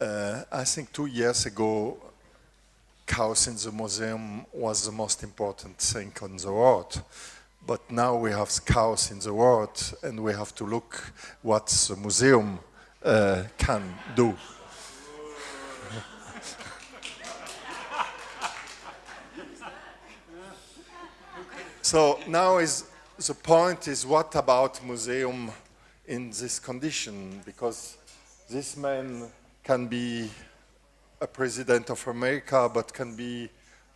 I think 2 years ago, chaos in the museum was the most important thing on the world. But now we have chaos in the world, and we have to look what the museum can do. So now the point is, what about museum in this condition? Because this man can be a president of America, but can be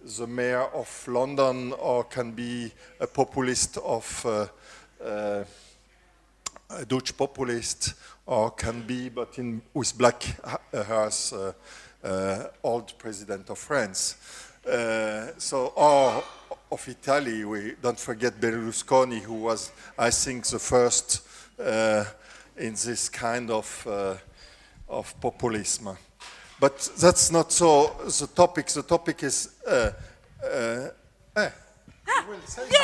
the mayor of London, or can be a populist of a Dutch populist, or can be, but with black hairs, old president of France. Or of Italy, we don't forget Berlusconi, who was, I think, the first in this kind of populism. But that's not so the topic. The topic is, you will say something.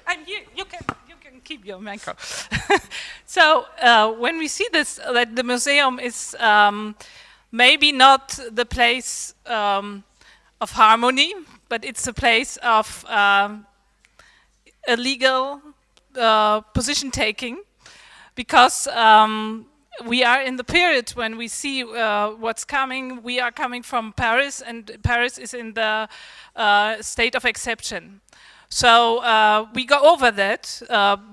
And you can keep your micro. So when we see this, that the museum is maybe not the place of harmony, but it's a place of illegal position taking, because we are in the period when we see what's coming. We are coming from Paris, and Paris is in the state of exception. So we go over that.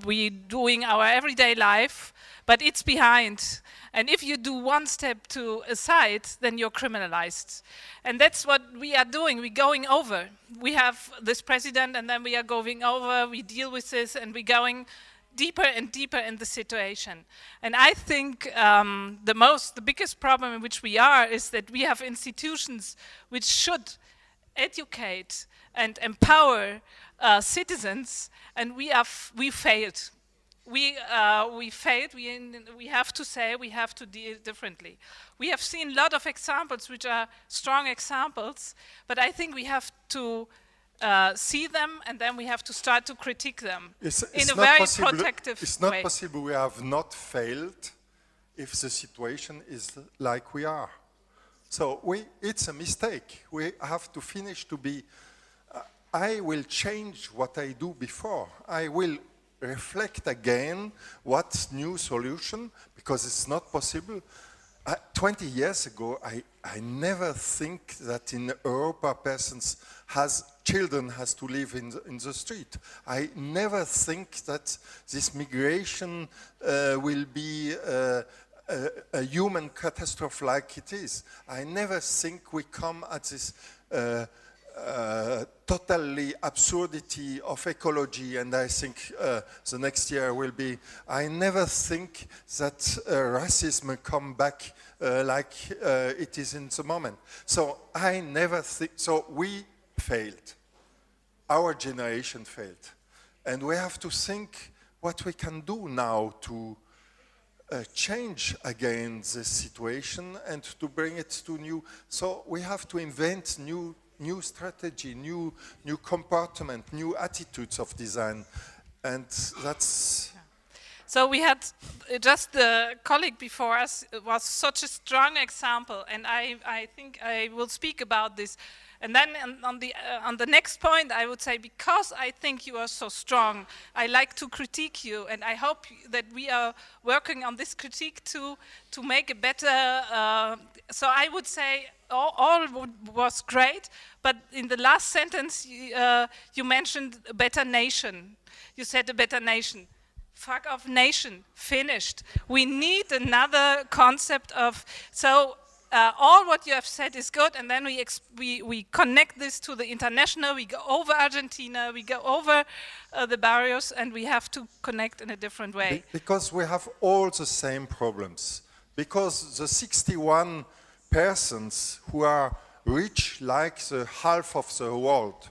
We doing our everyday life, but it's behind. And if you do one step to a side, then you're criminalized. And that's what we are doing. We're going over. We have this president, and then we are going over. We deal with this, and we're going deeper and deeper in the situation. And I think the biggest problem in which we are is that we have institutions which should educate and empower citizens, and we failed. We failed. We have to say we have to deal differently. We have seen a lot of examples which are strong examples, but I think we have to see them, and then we have to start to critique them in a very protective way. It's not possible we have not failed if the situation is like we are. So it's a mistake. We have to finish to be, I will change what I do before. I will reflect again what's new solution, because it's not possible. 20 years ago, I never think that in Europe children has to live in the street. I never think that this migration will be a human catastrophe like it is. I never think we come at this totally absurdity of ecology, and I think the next year will be, I never think that racism come back like it is in the moment. So I never think, so we failed. Our generation failed. And we have to think what we can do now to change again this situation and to bring it to new, so we have to invent new strategy, new comportment, new attitudes of design, and that's. So we had just the colleague before us was such a strong example, and I think I will speak about this. And then on the next point, I would say, because I think you are so strong, I like to critique you, and I hope that we are working on this critique to make a better. So I would say all was great, but in the last sentence you mentioned a better nation. You said a better nation. Fuck off nation, finished. We need another concept of, so all what you have said is good, and then we connect this to the international, we go over Argentina, we go over the barriers, and we have to connect in a different way. Because we have all the same problems. Because the 61 persons who are rich like the half of the world,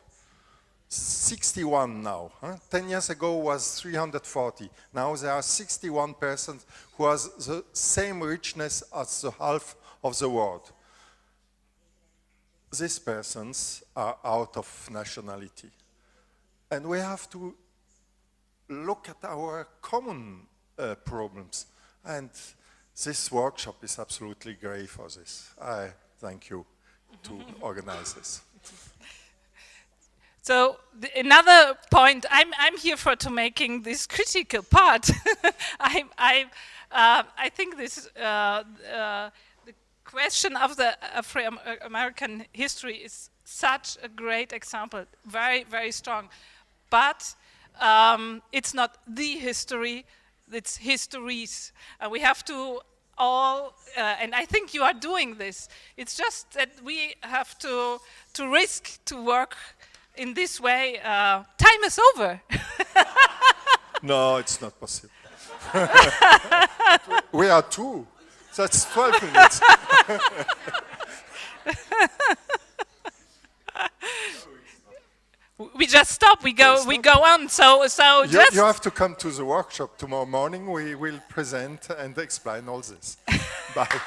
61 now. 10 years ago was 340. Now there are 61 persons who have the same richness as the half of the world. These persons are out of nationality. And we have to look at our common problems. And this workshop is absolutely great for this. I thank you to organize this. So another point, I'm here for to making this critical part. I think this the question of the Afro-American history is such a great example, very, very strong. But it's not the history, it's histories. We have to all, and I think you are doing this. It's just that we have to risk to work in this way. Time is over. No, it's not possible. We are two. That's 12 minutes. We just stop. We go on. So just You have to come to the workshop tomorrow morning. We will present and explain all this. Bye.